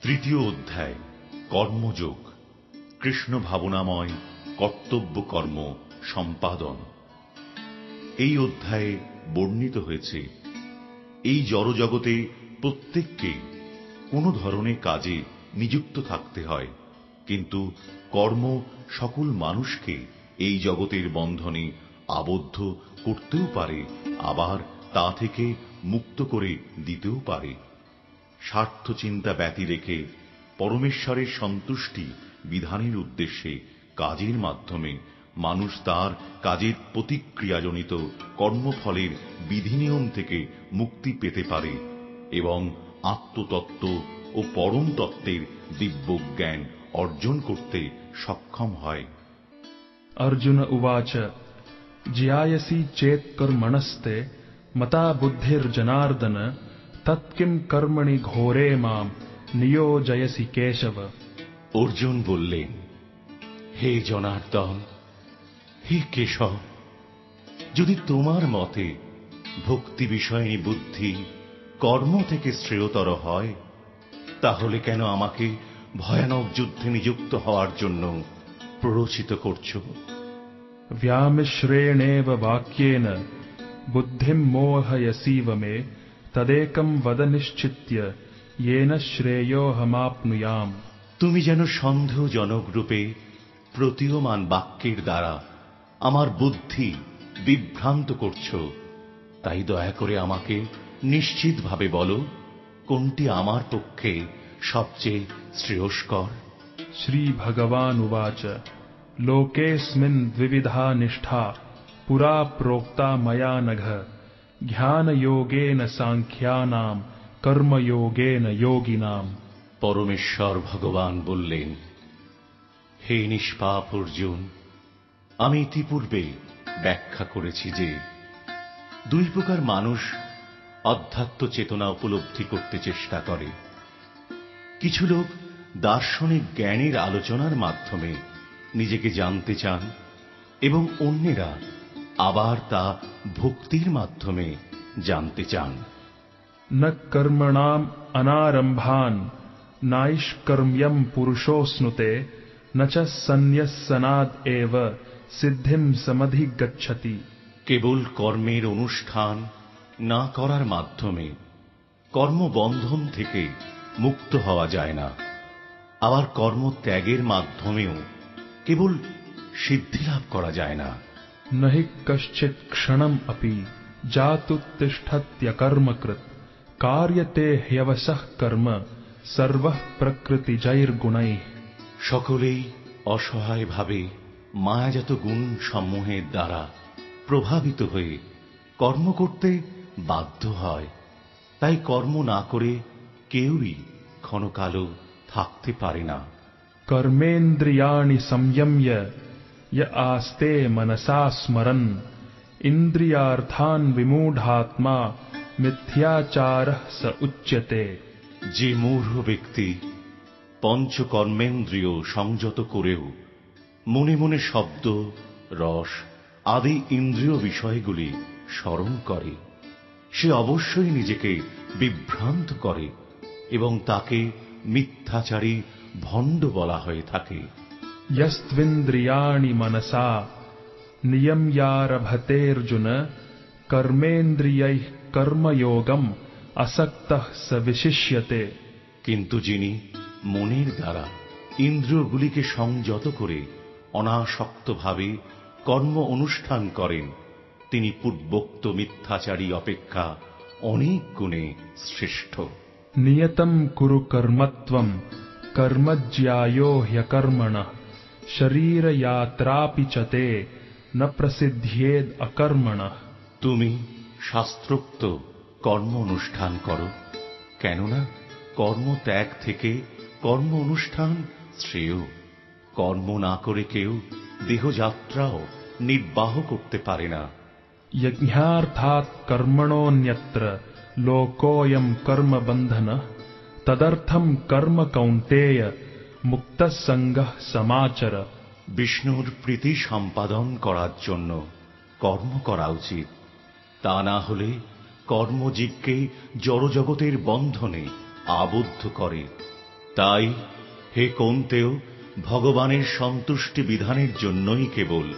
তৃতীয় অধ্যায় কর্মযোগ, কৃষ্ণ ভাবনাময় কর্তব্য কর্ম সম্পাদন। এই অধ্যায়ে বর্ণিত হয়েছে এই জড়জগতে প্রত্যেককে কোনো ধরনের কাজে নিযুক্ত থাকতে হয়, কিন্তু কর্ম সকল মানুষকে এই জগতের বন্ধনে আবদ্ধ করতেও পারে, আবার তা থেকে মুক্ত করে দিতেও পারে। স্বার্থ চিন্তা ব্যতি রেখে পরমেশ্বরের সন্তুষ্টি বিধানের উদ্দেশ্যে কাজের মাধ্যমে মানুষ তার কাজের প্রতিক্রিয়াজনিত কর্মফলের বিধিনিয়ম থেকে মুক্তি পেতে পারে এবং আত্মতত্ত্ব ও পরম তত্ত্বের দিব্য জ্ঞান অর্জন করতে সক্ষম হয়। अर्जुन उवाच ज्यायसि चेत् कर्मणस्ते मता बुद्धिर्जनार्दन तत्किं कर्मणि घोरे माम नियोजयसि केशव। অর্জুন বললেন, হে জনার্দন, হে কেশব, যদি তোমার মতে ভক্তি বিষয়নী বুদ্ধি কর্ম থেকে শ্রেয়তর হয়, তাহলে কেন আমাকে ভয়ানক যুদ্ধে নিযুক্ত হওয়ার জন্য প্ররোচিত করছো? व्यामिश्रेणेव वाक्येन बुद्धिं मोहयसीव मे तदेकं वद निश्चित्य येन श्रेयोऽहमाप्नुयाम्। তুমি যেন সন্দেহজনক রূপে প্রতীয়মান বাক্যের দ্বারা আমার বুদ্ধি বিভ্রান্ত করছো, তাই দয়া করে আমাকে নিশ্চিতভাবে বলো, কোনটি আমার পক্ষে সবচেয়ে শ্রেয়স্কর। श्री भगवान् उवाच लोकेऽस्मिन् द्विविधा निष्ठा पुरा प्रोक्ता मया नघ ज्ञानयोगेन सांख्यानां कर्मयोगेन योगिनाम्। পরমেশ্বর ভগবান বললেন, হে নিষ্পাপ অর্জুন, আমি ইতিপূর্বে ব্যাখ্যা করেছি যে দুই প্রকার মানুষ অধ্যাত্ম চেতনা উপলব্ধি করতে চেষ্টা করে। কিছু লোক দার্শনিক জ্ঞানের আলোচনার মাধ্যমে নিজেকে জানতে চান এবং অন্যেরা আবার তা ভক্তির মাধ্যমে জানতে চান। न कर्मणाम् अनारम्भान् नाइष्कर्म्यम् पुरुषोऽश्नुते न च सन्न्यस्सनाद् एव सिद्धिं समधिगच्छति। কেবল কর্মের অনুষ্ঠান না করার মাধ্যমে কর্মবন্ধন থেকে মুক্ত হওয়া যায় না, আবার কর্মত্যাগের মাধ্যমেও কেবল সিদ্ধি লাভ করা যায় না। न हि कश्चित् क्षणम् अपि जातुत्तिष्ठत्यकर्मकृत् कार्यते ह्यवशः कर्म सर्वः प्रकृतिजैर्गुणैः। সকলেই অসহায়ভাবে মায়াজাত গুণ সমূহের দ্বারা প্রভাবিত হয়ে কর্ম করতে বাধ্য হয়, তাই কর্ম না করে কেউই ক্ষণকালও থাকতে পারে না। कर्मेन्द्रियाणि संयम्य य आस्ते मनसा स्मरन् इन्द्रियार्थान् विमूढात्मा मिथ्याचारः स उच्यते। যে মূঢ় ব্যক্তি পঞ্চকর্মেন্দ্রিয় সংযত করেও মনে মনে শব্দ, রস আদি ইন্দ্রিয় বিষয়গুলি স্মরণ করে, সে অবশ্যই নিজেকে বিভ্রান্ত করে এবং তাকে মিথ্যাচারী ভণ্ড বলা হয়ে থাকে। यस्त्विन्द्रियाणि मनसा नियम्यारभतेऽर्जुन कर्मेन्द्रियैः कर्मयोगम् असक्तः स विशिष्यते। কিন্তু যিনি মনের দ্বারা ইন্দ্রিয়গুলিকে সংযত করে অনাসক্তভাবে কর্ম অনুষ্ঠান করেন, তিনি পূর্বোক্ত মিথ্যাচারী অপেক্ষা অনেক গুণে শ্রেষ্ঠ। नियतं कुरु कर्मत्वं कर्मज्यायो ह्यकर्मणः शरीरयात्रापि च ते न प्रसिद्ध्येद् अकर्मणः। তুমি শাস্ত্রোক্ত কর্ম অনুষ্ঠান করো, কেননা কর্মত্যাগ থেকে কর্ম অনুষ্ঠান শ্রেয়। কর্ম না করে কেউ দেহযাত্রাও নির্বাহ করতে পারে না। यज्ञार्थात् कर्मणोऽन्यत्र लोकोऽयं कर्मबन्धनः तदर्थं कर्म कौन्तेय मुक्तः सङ्गः समाचर। বিষ্ণুর প্রীতি সম্পাদন করার জন্য কর্ম করা উচিত, তা না হলে কর্মজীবকে জড়জগতের বন্ধনে আবদ্ধ করে। তাই হে কৌন্তেয়, ভগবানের সন্তুষ্টি বিধানের জন্যই কেবল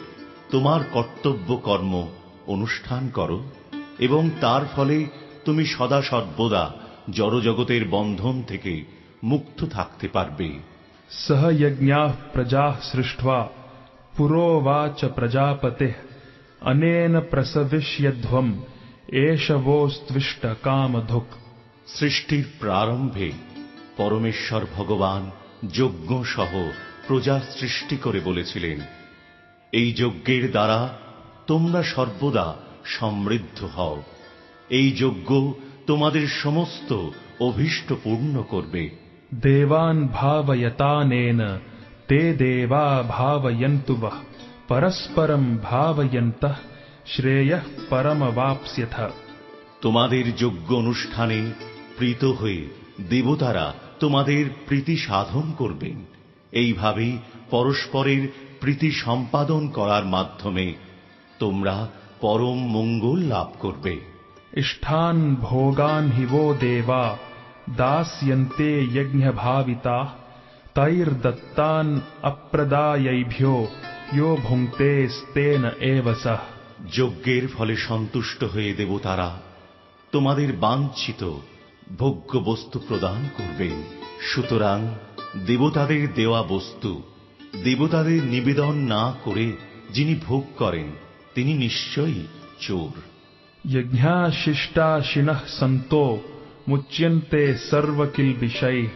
তোমার কর্তব্য কর্ম অনুষ্ঠান করো, এবং তার ফলে তুমি সদা সর্বদা জড়জগতের বন্ধন থেকে মুক্ত থাকতে পারবে। सह यज्ञाः प्रजाः सृष्ट्वा पुरोवाच प्रजापतिः अनेन प्रसविष्यध्वम् एष वोस्त्विष्ट कामधुक्। সৃষ্টির প্রারম্ভে পরমেশ্বর ভগবান যজ্ঞ সহ প্রজা সৃষ্টি করে বলেছিলেন, এই যজ্ঞের দ্বারা তোমরা সর্বদা সমৃদ্ধ হও। এই যজ্ঞ তোমাদের সমস্ত অভীষ্ট পূর্ণ করবে। देवान् भावयतानेन ते देवा भावयन्तु वः परस्परं भावयन्तः श्रेयः परमवाप्स्यथ। তোমাদের যজ্ঞ অনুষ্ঠানে প্রীত হয়ে দেবতারা তোমাদের প্রীতি সাধন করবেন। এইভাবেই পরস্পরের প্রীতি সম্পাদন করার মাধ্যমে তোমরা পরম মঙ্গল লাভ করবে। इष्ठान् भोगान् हि वो देवा दास्यन्ते यज्ञभाविताः तैर्दत्तान् अप्रदायैभ्यो यो भुङ्क्ते स्तेन एव सः। যজ্ঞের ফলে সন্তুষ্ট হয়ে দেবতারা তোমাদের বাঞ্ছিত ভোগ্য বস্তু প্রদান করবেন। সুতরাং দেবতাদের দেওয়া বস্তু দেবতাদের নিবেদন না করে যিনি ভোগ করেন তিনি নিশ্চয়ই চোর। यज्ञाशिष्टाशिनः सन्तो मुच्यन्ते सर्वकिल्बिषैः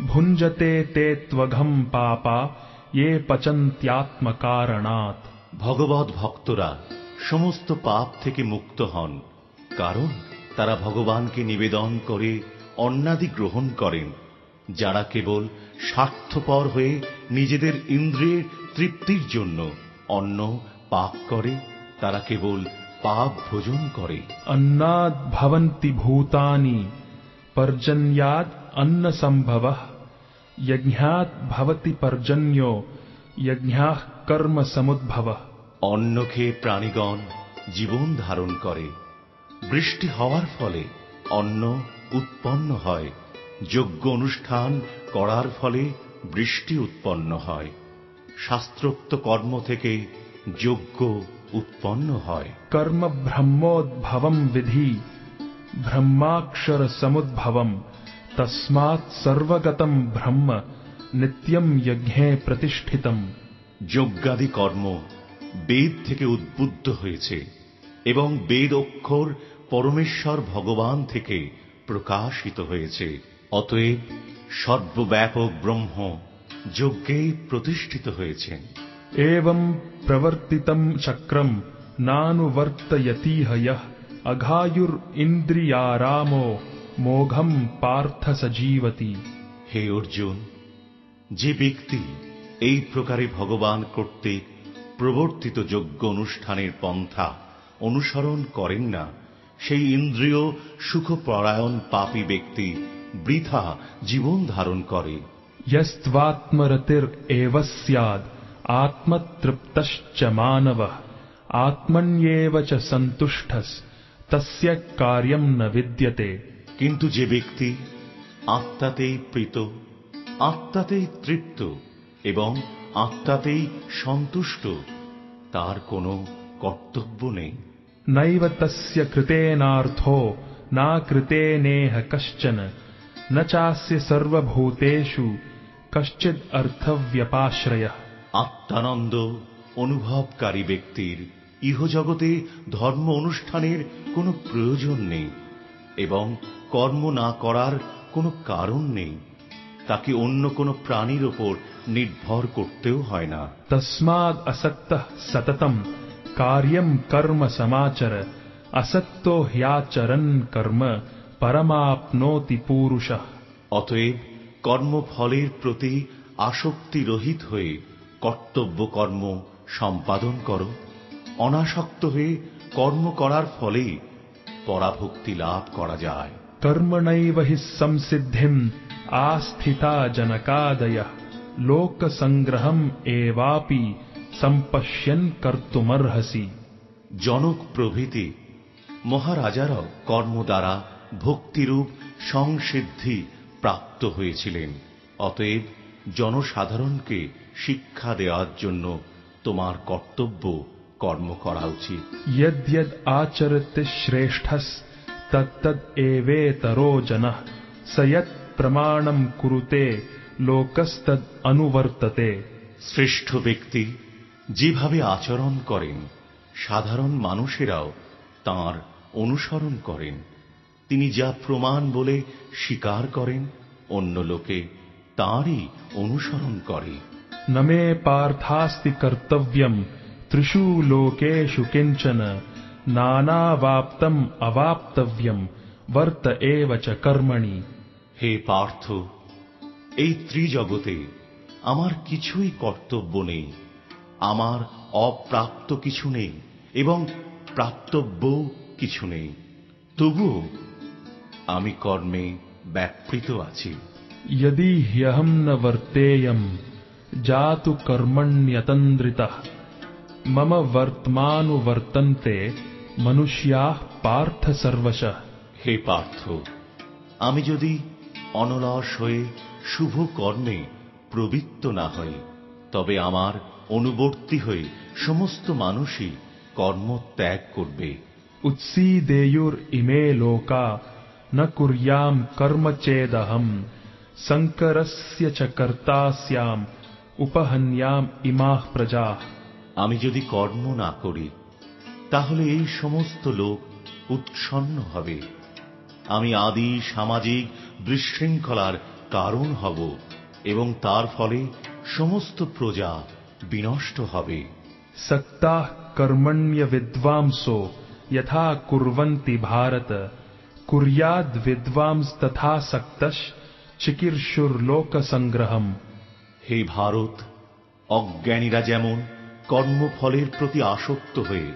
भुञ्जते ते त्वघम् पापा ये पचन्त्यात्मकारणात्। ভগবৎ ভক্তরা সমস্ত পাপ থেকে মুক্ত হন, কারণ তারা ভগবানকে নিবেদন করে অন্নাদি গ্রহণ করেন। যারা কেবল স্বার্থপর হয়ে নিজেদের ইন্দ্রিয়ের তৃপ্তির জন্য অন্ন পাক করে তারা কেবল পাপ ভোজন করে। अन्नाद् भवन्ति भूतानि पर्जन्याद् अन्न संभवः यज्ञात् भवति पर्जन्यो यज्ञाः कर्म समुद्भवः। অন্ন খেয়ে প্রাণীগণ জীবন ধারণ করে, বৃষ্টি হওয়ার ফলে অন্ন উৎপন্ন হয়, যজ্ঞ অনুষ্ঠান করার ফলে বৃষ্টি উৎপন্ন হয়, শাস্ত্রোক্ত কর্ম থেকে যজ্ঞ উৎপন্ন হয়। कर्म ब्रह्मोद्भवम् विधि ब्रह्माक्षर समुद्भवम् तस्मात् सर्वगतम् ब्रह्म नित्यम् यज्ञे प्रतिष्ठितम्। যজ্ঞাদি কর্ম বেদ থেকে উদ্বুদ্ধ হয়েছে এবং বেদ অক্ষর পরমেশ্বর ভগবান থেকে প্রকাশিত হয়েছে। অতএব সর্বব্যাপক ব্রহ্ম যজ্ঞে প্রতিষ্ঠিত হয়েছেন। एवं प्रवर्तितं चक्रं नानुवर्तयतीह यः अघायुरिन्द्रियारामो मोघं पार्थ सजीवति। হে অর্জুন, যে ব্যক্তি এই প্রকারে ভগবান কর্তৃক প্রবর্তিত যজ্ঞ অনুষ্ঠানের পন্থা অনুসরণ করেন না, সেই ইন্দ্রিয় সুখপরায়ণ পাপী ব্যক্তি বৃথা জীবন ধারণ করে। यस्त्वात्मरतिरेव स्याद् आत्मतृप्तश्च मानवः आत्मन्येव च सन्तुष्टः तस्य कार्यं न विद्यते। কিন্তু যে ব্যক্তি আত্মাতেই প্রীত, আত্মাতেই তৃপ্ত এবং আত্মাতেই সন্তুষ্ট, তার কোনো কর্তব্য নেই। नैव तस्य कृतेनार्थो न कृतेनेह कश्चन न चास्य सर्वभूतेषु कश्चिद् अर्थव्यपाश्रयः। আত্মানন্দ অনুভবকারী ব্যক্তির ইহজগতে ধর্ম অনুষ্ঠানের কোনো প্রয়োজন নেই এবং কর্ম না করার কোনো কারণ নেই। তাকে অন্য কোনো প্রাণীর ওপর নির্ভর করতেও হয় না। तस्माद् असक्तः सततं कार्यं कर्म समाचर असक्तो ह्याचरन् कर्म परमाप्नोति पूरुषः। অতএব কর্মফলের প্রতি আসক্তি রহিত হয়ে কর্তব্য কর্ম সম্পাদন করো। অনাসক্ত হয়ে কর্ম করার ফলেই পরাভক্তি লাভ করা যায়। कर्मणैव हि संसिद्धिम् आस्थिता जनकादयः लोकसंग्रहम् एवापि सम्पश्यन् कर्तुमर्हसि। জনক প্রভৃতি মহারাজারাও কর্ম দ্বারা ভক্তিরূপ সংসিদ্ধি প্রাপ্ত হয়েছিলেন। অতএব জনসাধারণকে শিক্ষা দেওয়ার জন্য তোমার কর্তব্য কর্ম করা উচিত। यद यद आचरते श्रेष्ठस् तत्तद एवेतरो जनः स यत् प्रमाणम कुरुते लोकस्तद अनुवर्तते। শ্রেষ্ঠ ব্যক্তি যেভাবে আচরণ করেন সাধারণ মানুষেরাও তাঁর অনুসরণ করেন। তিনি যা প্রমাণ বলে স্বীকার করেন অন্য লোকে তাঁরই অনুসরণ করে। न मे पार्थास्ति कर्तव्यम त्रिषु लोकेषु किंचन नानावाप्तम अवाप्तव्यम वर्त एव च कर्मणि। হে পার্থ, এই ত্রিজগতে আমার কিছুই কর্তব্য নেই, আমার অপ্রাপ্ত কিছু নেই এবং প্রাপ্তব্য কিছু নেই, তবুও আমি কর্মে ব্যাপৃত আছি। यदि ह्यहम न वर्तेयम जातु कर्मण्यतन्द्रितः मम वर्तमानुवर्तन्ते मनुष्याः पार्थ सर्वशः। হে পার্থ, আমি যদি অনলস হয়ে শুভ কর্মে প্রবৃত্ত না হই তবে আমার অনুবর্তী হয়ে সমস্ত মানুষই কর্ম ত্যাগ করবে। उत्सीदेयुर इमे लोका न कुर्याम कर्म चेदहम संकरस्य च कर्ता स्याम उपहन्याम इमाः प्रजाः। আমি যদি কর্ম না করি তাহলে এই সমস্ত লোক উৎসন্ন হবে, আমি আদি সামাজিক বিশৃঙ্খলার কারণ হব এবং তার ফলে সমস্ত প্রজা বিনষ্ট হবে। सक्ताः कर्मण्य विद्वांसो यथा कुर्वन्ति भारत कुर्याद् विद्वांस तथा सक्तश् चिकीर्षुर्लोक संग्रहम्। হে ভারত, অজ্ঞানীরা যেমন কর্মফলের প্রতি আসক্ত হয়ে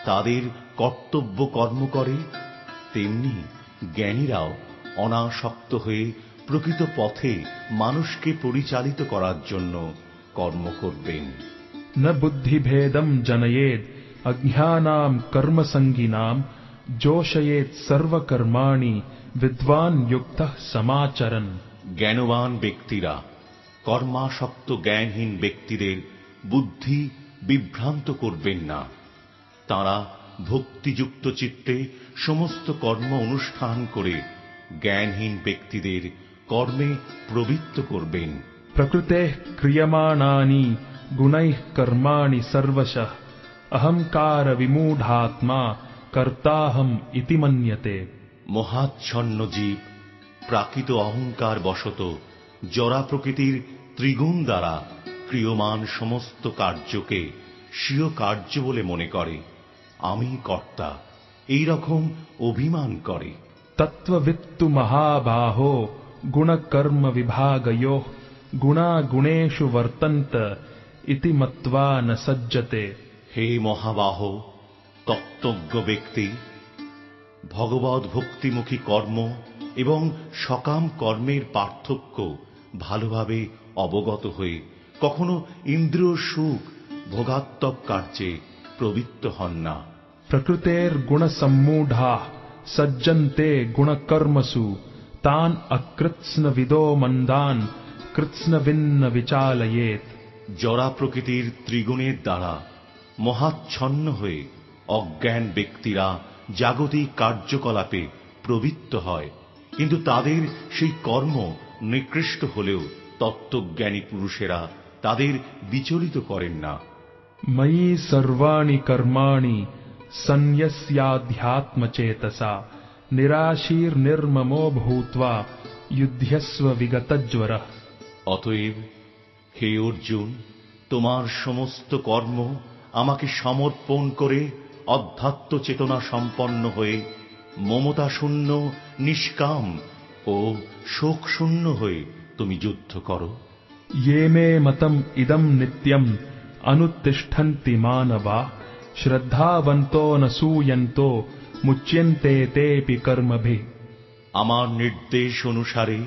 তাদের কর্তব্য কর্ম করে তেমনি জ্ঞানীরাও অনাসক্ত হয়ে প্রকৃত পথে মানুষকে পরিচালিত করার জন্য কর্ম করবেন। न बुद्धिभेदम जनयेद अज्ञानाम कर्मसंगिनाम जोशयेत सर्वकर्माणि विद्वान युक्तः समाचरन्। জ্ঞানবান ব্যক্তিরা কর্মাসক্ত জ্ঞানহীন ব্যক্তিদের বুদ্ধি বিভ্রান্ত করবেন না। তাঁরা ভক্তিযুক্ত চিত্তে সমস্ত কর্ম অনুষ্ঠান করে জ্ঞানহীন ব্যক্তিদের কর্মে প্রবৃত্ত করবেন। प्रकृतेः क्रियमाणानि गुणैः कर्माणि सर्वशः अहंकार विमूढात्मा कर्ताहम् इति मन्यते। মহাচ্ছন্ন জীব প্রাকৃত অহংকার বশত জরা প্রকৃতির ত্রিগুণ দ্বারা ক্রিয়মান সমস্ত কার্যকে স্বীয় কার্য বলে মনে করে, আমি কর্তা, এই রকম অভিমান করে। तत्त्ववित्तु महाबाहो गुणकर्म विभागयोः गुणा गुणेषु वर्तन्त इति मत्वा न सज्जते। হে মহাবাহ, তত্ত্বজ্ঞ ব্যক্তি ভগবদ্ ভক্তিমুখী কর্ম এবং সকাম কর্মের পার্থক্য ভালোভাবে অবগত হয়ে কখনো ইন্দ্রিয় সুখ ভোগাত্মক কার্যে প্রবৃত্ত হন না। प्रकृतेर गुण सम्मूढ़ाः सज्जन्ते गुणकर्मसु तान् अकृत्स्न विदो मंदान कृत्स्नविन्न विचालयेत। জরা প্রকৃতির ত্রিগুণের দ্বারা মহাচ্ছন্ন হয়ে অজ্ঞান ব্যক্তিরা জাগতিক কার্যকলাপে প্রবৃত্ত হয়, কিন্তু তাদের সেই কর্ম নিকৃষ্ট হলেও তত্ত্বজ্ঞানী পুরুষেরা তাদের বিচলিত করেন না। मयि सर्वाणि कर्माणि सन्न्यस्याध्यात्मचेतसा निराशीर्निर्ममो भूत्वा युध्यस्व विगतज्वरः। অতএব হে অর্জুন, তোমার সমস্ত কর্ম আমাকে সমর্পণ করে অধ্যাত্ম চেতনা সম্পন্ন হয়ে মমতা শূন্য নিষ্কাম ও শোক শূন্য হয়ে তুমি যুদ্ধ করো। ये मे मतम इदम नित्यम अनुतिष्ठन्ति मानवा श्रद्धावन्तो न सूयन्तो मुच्यन्ते तेऽपि कर्मभिः। আমার নির্দেশ অনুসারে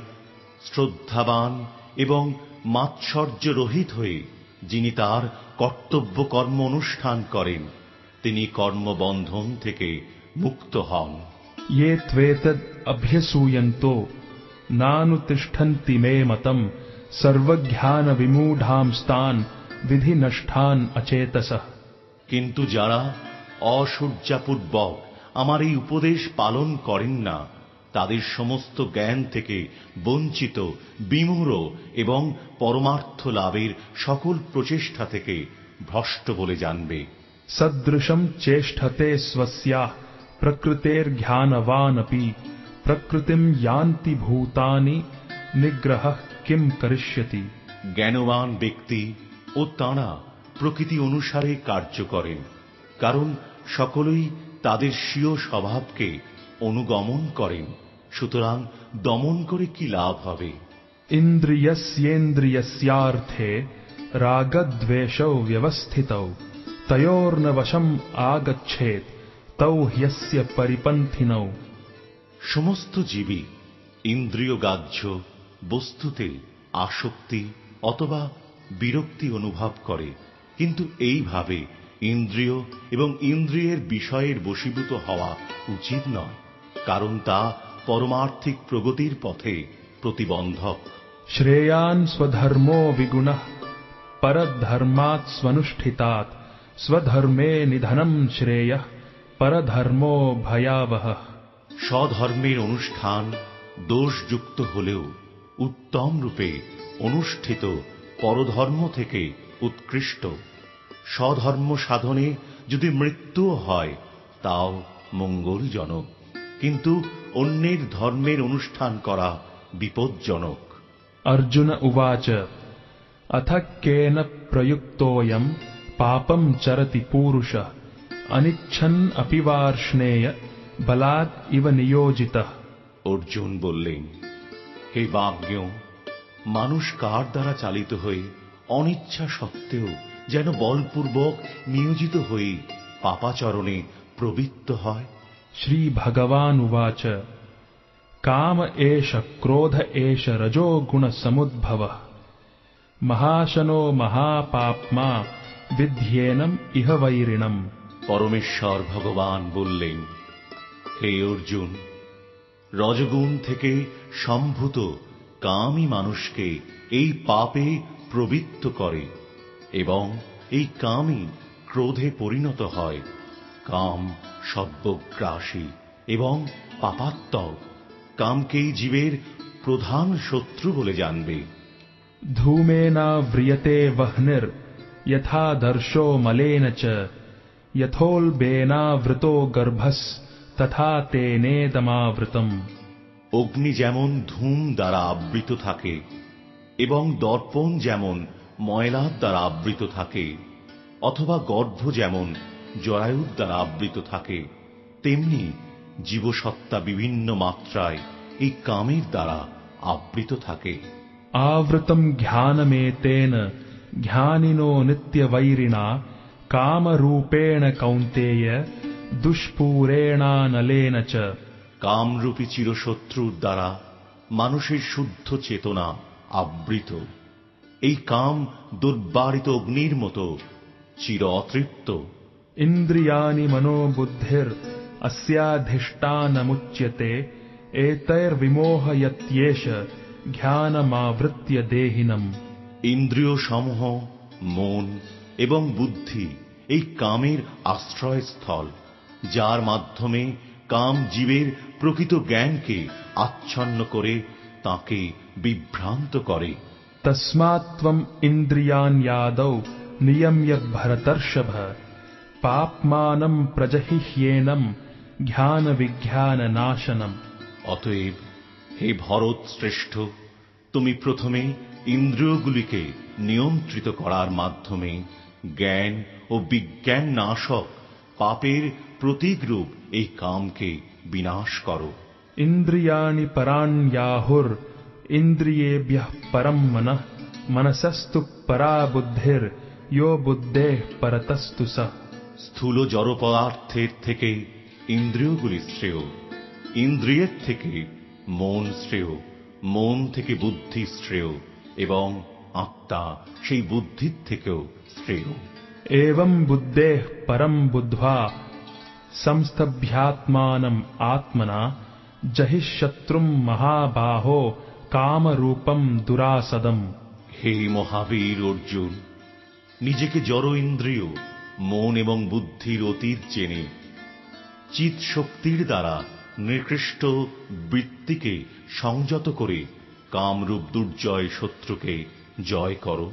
শ্রদ্ধাবান এবং মাৎসর্য রহিত হয়ে যিনি তার কর্তব্য কর্ম অনুষ্ঠান করেন তিনি কর্মবন্ধন থেকে মুক্ত হন। ये त्वेतद् अभ्यसूयन्तो नानुतिष्ठन्ति मे मतम् सर्वज्ञान विमूढ़ांस्तान विधि नष्टान अचेतसः। কিন্তু যারা অসূর্যাপূর্বক আমার এই উপদেশ পালন করেন না, তাদের সমস্ত জ্ঞান থেকে বঞ্চিত, বিমূঢ় এবং পরমার্থ লাভের সকল প্রচেষ্টা থেকে ভ্রষ্ট বলে জানবে। सदृशं चेष्टते स्वस्याः प्रकृतेर्ज्ञानवानपि प्रकृतिं यान्ति भूतानि निग्रहः किं करिष्यति। জ্ঞানবান ব্যক্তি ও তাঁরা প্রকৃতি অনুসারে কার্য করেন, কারণ সকলেই তাদের স্বীয় স্বভাবকে অনুগমন করেন। সুতরাং দমন করে কি লাভ হবে? इन्द्रियस्येन्द्रियस्यार्थे रागद्वेषौ व्यवस्थितौ तयोर्न वशम् आगच्छेत् तौ ह्यस्य परिपन्थिनौ। সমস্ত জীবই ইন্দ্রিয়গ্রাহ্য বস্তুতে আসক্তি অথবা বিরক্তি অনুভব করে, কিন্তু এইভাবে ইন্দ্রিয় এবং ইন্দ্রিয়ের বিষয়ের বশীভূত হওয়া উচিত নয়, কারণ তা পরমার্থিক প্রগতির পথে প্রতিবন্ধক। श्रेयान् स्वधर्मो विगुणः परधर्मात् स्वनुष्ठितात् स्वधर्मे निधनं श्रेयः परधर्मो भयावहः। স্বধর্মের অনুষ্ঠান দোষযুক্ত হলেও উত্তম রূপে অনুষ্ঠিত পরধর্ম থেকে উৎকৃষ্ট। স্বধর্ম সাধনে যদি মৃত্যুও হয় তাও মঙ্গলজনক, কিন্তু অন্যের ধর্মের অনুষ্ঠান করা বিপজ্জনক। अर्जुन उवाच अथ केन प्रयुक्तोऽयं पापं चरति पूरुषः अनिच्छन् अपि वार्ष्णेय बलात् इव नियोजितः। অর্জুন বললেন, হে বাজ্ঞ, মানুষ কার দ্বারা চালিত হয়ে অনিচ্ছা সত্ত্বেও যেন বলপূর্বক নিয়োজিত হয়ে পাপাচরণে প্রবৃত্ত হয়। श्री भगवान् उवाच काम एष क्रोध एष रजो गुण समुद्भवः महाशनो महापाप्मा विध्येनम् इह वैरिणम्। পরমেশ্বর ভগবান বললেন, হে অর্জুন, রজগুণ থেকে সম্ভূত কামই মানুষকে এই পাপে প্রবৃত্ত করে এবং এই কামই ক্রোধে পরিণত হয়। কাম সর্বগ্রাসী এবং পাপাত্মক। কামকেই জীবের প্রধান শত্রু বলে জানবে। धूमेनाव्रियते वह्निर् यथा दर्शो मलेन च यथोल्बेनावृतो गर्भस् तथा तेनेदमावृतम्। অগ্নি যেমন ধূম দ্বারা আবৃত থাকে এবং দর্পণ যেমন ময়লার দ্বারা আবৃত থাকে, অথবা গর্ভ যেমন জরায়ুর দ্বারা আবৃত থাকে, তেমনি জীবসত্তা বিভিন্ন মাত্রায় এই কামের দ্বারা আবৃত থাকে। आवृतं ज्ञानमेतेन ज्ञानिनो नित्यवैरिणा कामरूपेण कौन्तेय दुष्पूरेणानलेन च। কামরূপী চিরশত্রুর দ্বারা মানুষের শুদ্ধ চেতনা আবৃত। এই কাম দুর্বারিত অগ্নির মতো চির অতৃপ্ত। इन्द्रियाणि मनोबुद्धिर् अस्याधिष्ठानमुच्यते एतैर्विमोहयत्येष জ্ঞানমাবৃত্য দেহিনম। ইন্দ্রিয় সমূহ মন এবং বুদ্ধি এই কামের আশ্রয়স্থল, যার মাধ্যমে কাম জীবের প্রকৃত জ্ঞানকে আচ্ছন্ন করে তাকে বিভ্রান্ত করে। তস্মাৎ ত্বম ইন্দ্রিয়াণ্যাদৌ নিয়ম্য ভরতর্ষভ পাপমানম প্রজহিহ্যেনম জ্ঞান বিজ্ঞান নাশনম। অতএব হে ভরত শ্রেষ্ঠ, তুমি প্রথমে ইন্দ্রিয়গুলিকে নিয়ন্ত্রিত করার মাধ্যমে জ্ঞান ও বিজ্ঞান নাশক পাপের প্রতীকরূপ এই কামকে বিনাশ করো। ইন্দ্রিয়াণি পরাণ্যাহুর ইন্দ্রিয়েভ্যঃ পরম মনঃ মনসস্তু পরা বুদ্ধির ইয়ো বুদ্ধেঃ পরতস্তু সঃ। স্থূল জড় পদার্থের থেকে ইন্দ্রিয়গুলি শ্রেয়, ইন্দ্রিয়ের থেকে মন শ্রেয়, মন থেকে বুদ্ধি শ্রেয় এবং আত্মা সেই বুদ্ধির থেকেও শ্রেয়। एवं बुद्धेः परं बुद्ध्वा संस्तभ्यात्मानं आत्मना जहिः शत्रुं महाबाहो कामरूपं दुरासदम्। হে মহাবীর অর্জুন, নিজেকে জড় ইন্দ্রিয়, মন এবং বুদ্ধির অতীত জেনে চিৎ শক্তির দ্বারা নিকৃষ্ট বৃত্তিকে সংযত করে কামরূপ দুর্জয় শত্রুকে জয় করো।